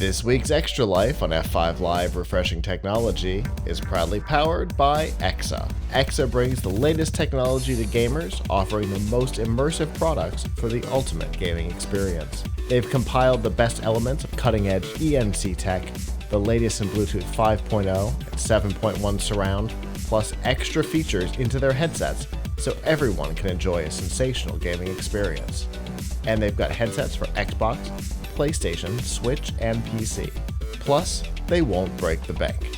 This week's Extra Life on F5 Live Refreshing Technology is proudly powered by EXA. EXA brings the latest technology to gamers, offering the most immersive products for the ultimate gaming experience. They've compiled the best elements of cutting-edge ENC tech, the latest in Bluetooth 5.0 and 7.1 surround, plus extra features into their headsets so everyone can enjoy a sensational gaming experience. And they've got headsets for Xbox, PlayStation, Switch, and PC. Plus, they won't break the bank.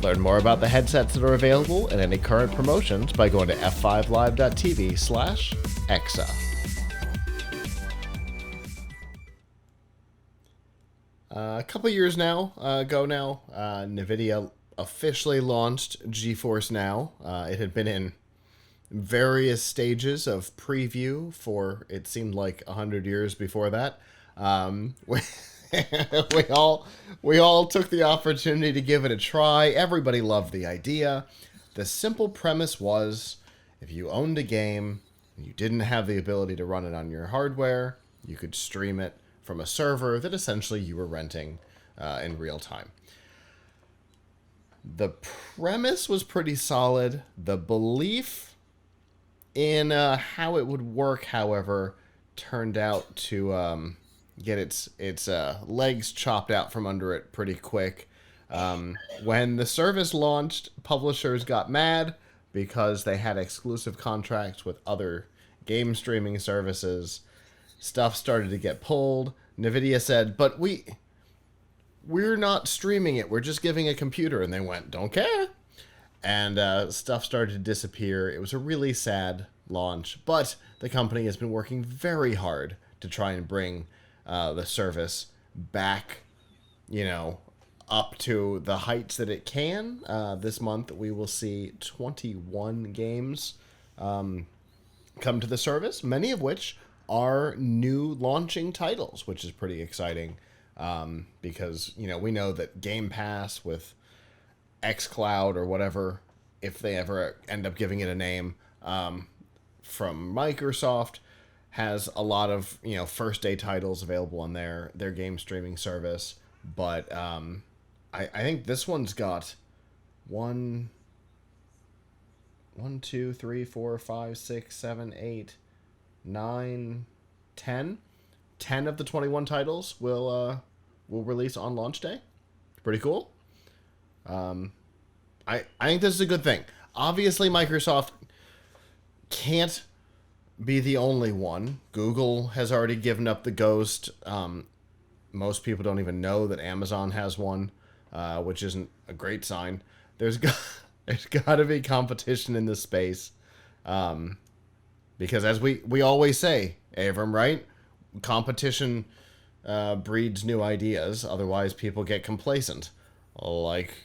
Learn more about the headsets that are available and any current promotions by going to f5live.tv/exa. A couple years ago now, Nvidia officially launched GeForce Now. It had been in various stages of preview for, it seemed like 100 years before that. We all took the opportunity to give it a try. Everybody loved the idea. The simple premise was, if you owned a game and you didn't have the ability to run it on your hardware, you could stream it from a server that essentially you were renting in real time. The premise was pretty solid. The belief in how it would work, however, turned out to get its legs chopped out from under it pretty quick. When the service launched, publishers got mad because they had exclusive contracts with other game streaming services. Stuff started to get pulled. Nvidia said, but we're not streaming it. We're just giving a computer. And they went, don't care. And stuff started to disappear. It was a really sad launch. But the company has been working very hard to try and bring the service back, up to the heights that it can. This month, we will see 21 games come to the service, many of which are new launching titles, which is pretty exciting because, we know that Game Pass with xCloud or whatever, if they ever end up giving it a name, from Microsoft, has a lot of, first day titles available on their game streaming service. But I think this one's got 1, 2, 3, 4, 5, 6, 7, 8, 9, 10. 10 of the 21 titles will release on launch day. Pretty cool. I think this is a good thing. Obviously, Microsoft can't be the only one. Google has already given up the ghost. Most people don't even know that Amazon has one, which isn't a great sign. There's got to be competition in this space. Because as we always say, Avram, right? Competition breeds new ideas. Otherwise, people get complacent. Like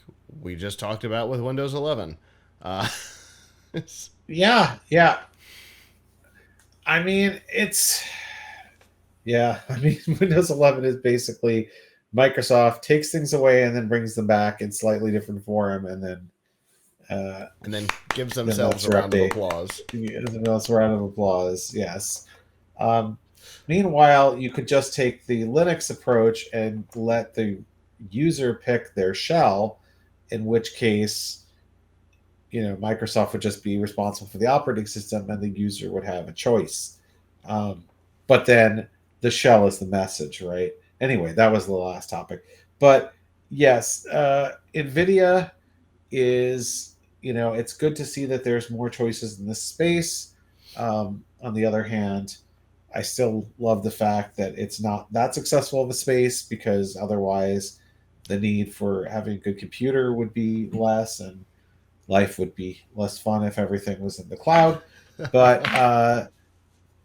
we just talked about with Windows 11. Yeah. I mean, Windows 11 is basically Microsoft takes things away and then brings them back in slightly different form, and then gives themselves a round of applause. Gives a round of applause, yes. Meanwhile, you could just take the Linux approach and let the user pick their shell, in which case, Microsoft would just be responsible for the operating system and the user would have a choice. But then the shell is the message, right? Anyway, that was the last topic. But yes, NVIDIA is, it's good to see that there's more choices in this space. On the other hand, I still love the fact that it's not that successful of a space, because otherwise the need for having a good computer would be less and life would be less fun if everything was in the cloud. But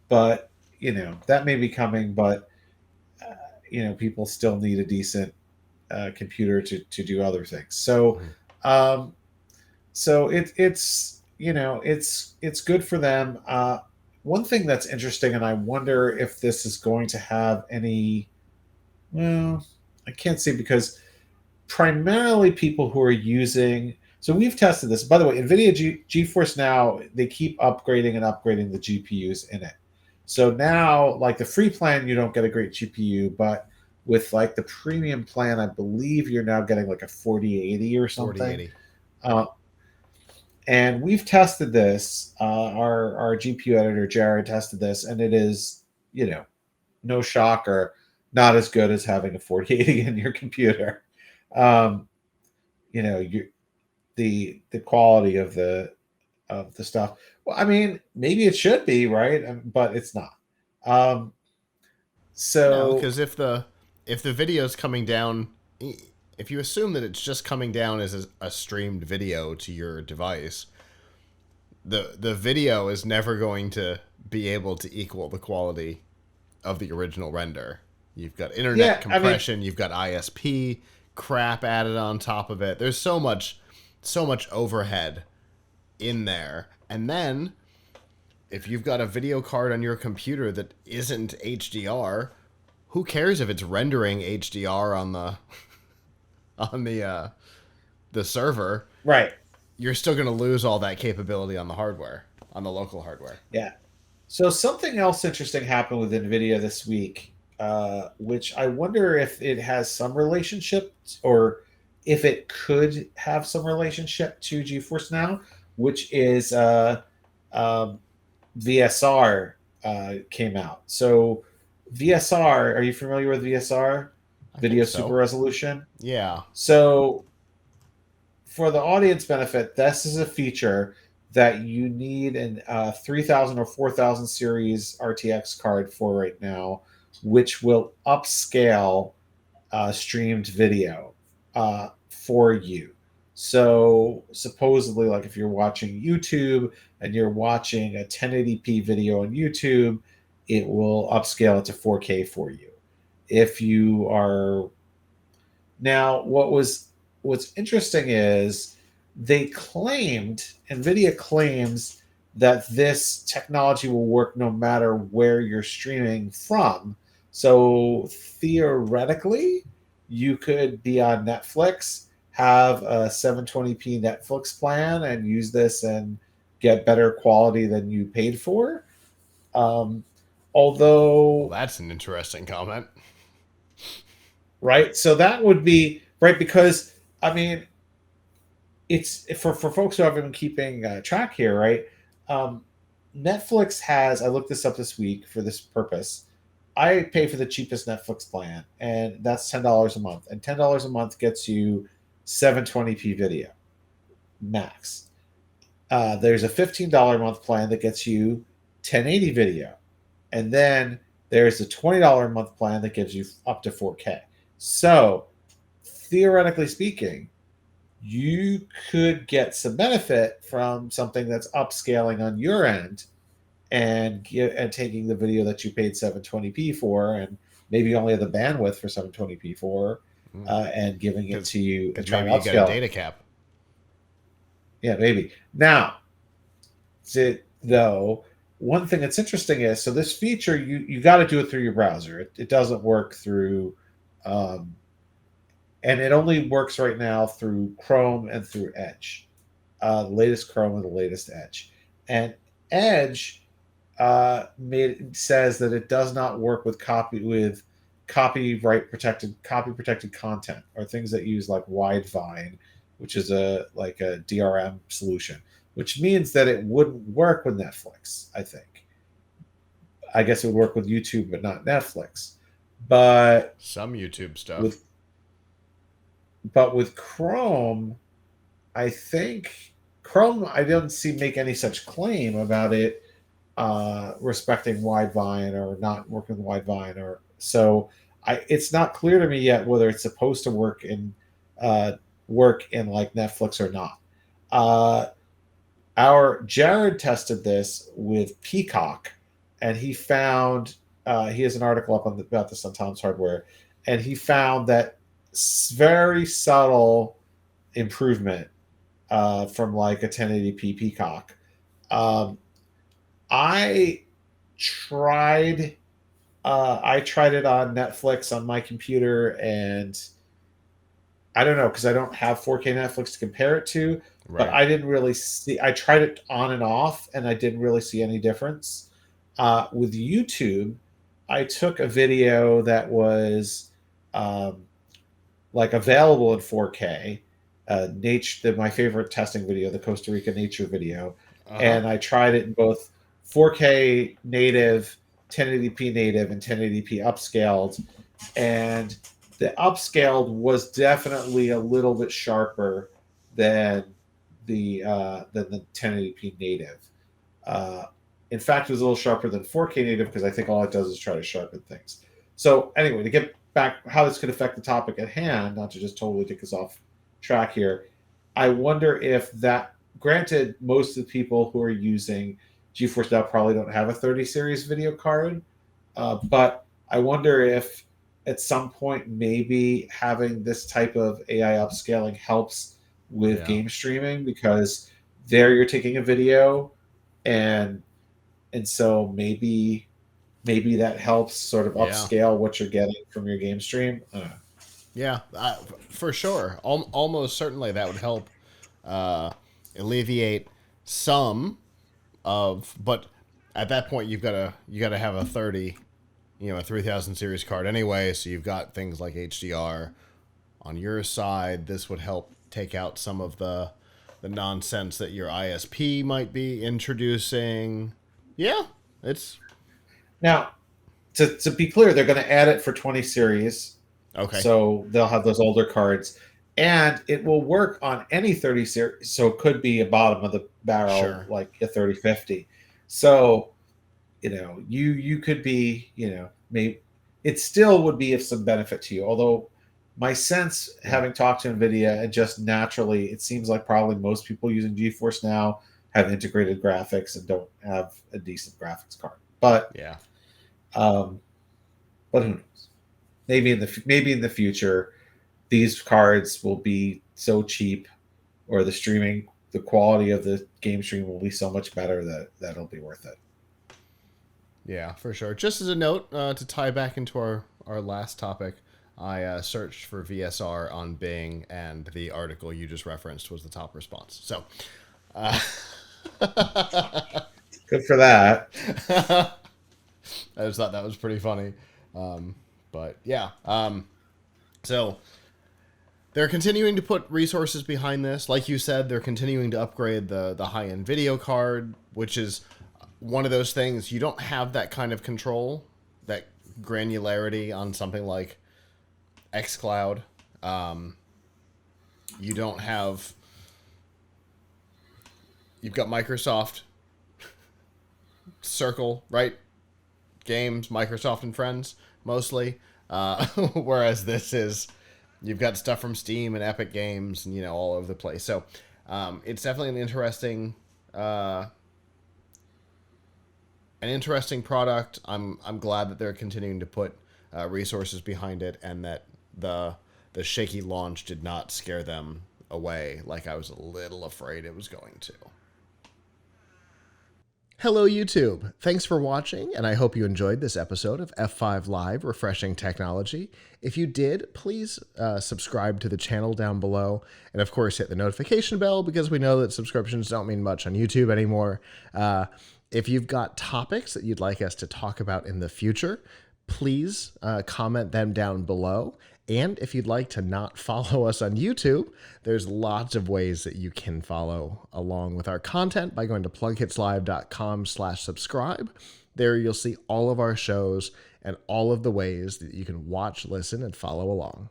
that may be coming, but people still need a decent computer to do other things. So it's good for them. One thing that's interesting, and I wonder if this is going to have any, well, I can't say, because primarily people who are using, so we've tested this. By the way, NVIDIA GeForce Now, they keep upgrading the GPUs in it. So now, like the free plan, you don't get a great GPU, but with like the premium plan, I believe you're now getting like a 4080 or something. 4080. Uh, and we've tested this. Our GPU editor Jared tested this, and it is, no shocker, not as good as having a 4080 in your computer. Um, you the quality of the stuff. Well, I mean, maybe it should be, right? But it's not. Um, No, so because if the video is coming down, if you assume that it's just coming down as a streamed video to your device, the video is never going to be able to equal the quality of the original render. You've got internet yeah, I mean, compression, you've got ISP crap added on top of it. There's so much overhead in there. And then if you've got a video card on your computer that isn't HDR, who cares if it's rendering HDR on the on the server? right. You're still going to lose all that capability on the hardware, on the local hardware. Yeah. So something else interesting happened with Nvidia this week, which I wonder if it has some relationship, or if it could have some relationship to GeForce Now, which is um, VSR came out. So VSR, are you familiar with VSR? I think Video Super so. Resolution. Yeah. So for the audience benefit, this is a feature that you need an 3000 or 4000 series RTX card for right now, which will upscale streamed video for you. So supposedly, like if you're watching YouTube and you're watching a 1080p video on YouTube, it will upscale it to 4K for you. If you are now, what's interesting is Nvidia claims that this technology will work no matter where you're streaming from. So theoretically, you could be on Netflix, have a 720p Netflix plan, and use this and get better quality than you paid for. Um, Well, although, that's an interesting comment. right, so that would be right, because I mean, it's for folks who haven't been keeping track here, right? Um, Netflix has. I looked this up this week for this purpose. I pay for the cheapest Netflix plan, and that's $10 a month. And $10 a month gets you 720p video max. There's a $15 a month plan that gets you 1080 video, and then there's a $20 a month plan that gives you up to 4K. So theoretically speaking, you could get some benefit from something that's upscaling on your end, and taking the video that you paid 720p for, and maybe only have the bandwidth for 720p for, and giving it Because to you and trying maybe to you got a upscale it. data cap. Yeah, maybe. Now, though, one thing that's interesting is, so this feature, you got to do it through your browser. It doesn't work through um, and it only works right now through Chrome and through Edge, the latest Chrome and the latest Edge. And Edge says that it does not work with copy protected content, or things that use like Widevine, which is a DRM solution, which means that it wouldn't work with Netflix. I guess it would work with YouTube, but not Netflix. But Some YouTube stuff. with with Chrome, I think Chrome, I don't see make any such claim about it respecting Widevine or not working with Widevine, or so. It's not clear to me yet whether it's supposed to work in like Netflix or not. Uh, our Jared tested this with Peacock, and he found he has an article up about this on Tom's Hardware, and he found that very subtle improvement from like a 1080p Peacock. Um, I tried I tried it on Netflix on my computer, and I don't know, because I don't have 4K Netflix to compare it to, but Right. I didn't really see. I tried it on and off, and I didn't really see any difference. With YouTube, I took a video that was um, like available in 4K. My favorite testing video, the Costa Rica nature video, Uh-huh. and I tried it in both 4K native, 1080p native, and 1080p upscaled, and the upscaled was definitely a little bit sharper than the 1080p native. Uh, in fact, it was a little sharper than 4K native because I think all it does is try to sharpen things. So anyway, to get back how this could affect the topic at hand, not to just totally take us off track here, I wonder if that. Granted, most of the people who are using GeForce Now probably don't have a 30 series video card, but I wonder if at some point maybe having this type of AI upscaling helps with Yeah. game streaming because there you're taking a video and so maybe that helps sort of Yeah. upscale what you're getting from your game stream. Yeah. For sure. Almost certainly that would help uh, alleviate some of, but at that point you gotta have a 30, a 3000 series card anyway. So you've got things like HDR on your side. This would help take out some of the nonsense that your ISP might be introducing. Yeah, it's Now, to be clear, they're going to add it for 20 series, okay. so they'll have those older cards, and it will work on any 30 series. So it could be a bottom of the barrel, Sure. like a 3050. So you could be, maybe it still would be of some benefit to you. Although my sense, Yeah. having talked to Nvidia, and just naturally, it seems like probably most people using GeForce Now have integrated graphics and don't have a decent graphics card. But Yeah. um, who knows? Maybe in the future, these cards will be so cheap, or the quality of the game stream will be so much better that that'll be worth it. Yeah, for sure. Just as a note, to tie back into our last topic, I searched for VSR on Bing, and the article you just referenced was the top response. So, uh, Good for that. I just thought that was pretty funny. But yeah, so they're continuing to put resources behind this. Like you said, they're continuing to upgrade the high end video card, which is one of those things you don't have that kind of control, that granularity on something like xCloud. Um, you don't have. You've got Microsoft Circle, right? Games, Microsoft and Friends mostly. Whereas this is, you've got stuff from Steam and Epic Games, and all over the place. So it's definitely uh, an interesting product. I'm glad that they're continuing to put resources behind it, and that the shaky launch did not scare them away like I was a little afraid it was going to. Hello, YouTube. Thanks for watching, and I hope you enjoyed this episode of F5 Live Refreshing Technology. If you did, please subscribe to the channel down below, and of course, hit the notification bell because we know that subscriptions don't mean much on YouTube anymore. If you've got topics that you'd like us to talk about in the future, please comment them down below. And if you'd like to not follow us on YouTube, there's lots of ways that you can follow along with our content by going to plughitslive.com/subscribe. There you'll see all of our shows and all of the ways that you can watch, listen, and follow along.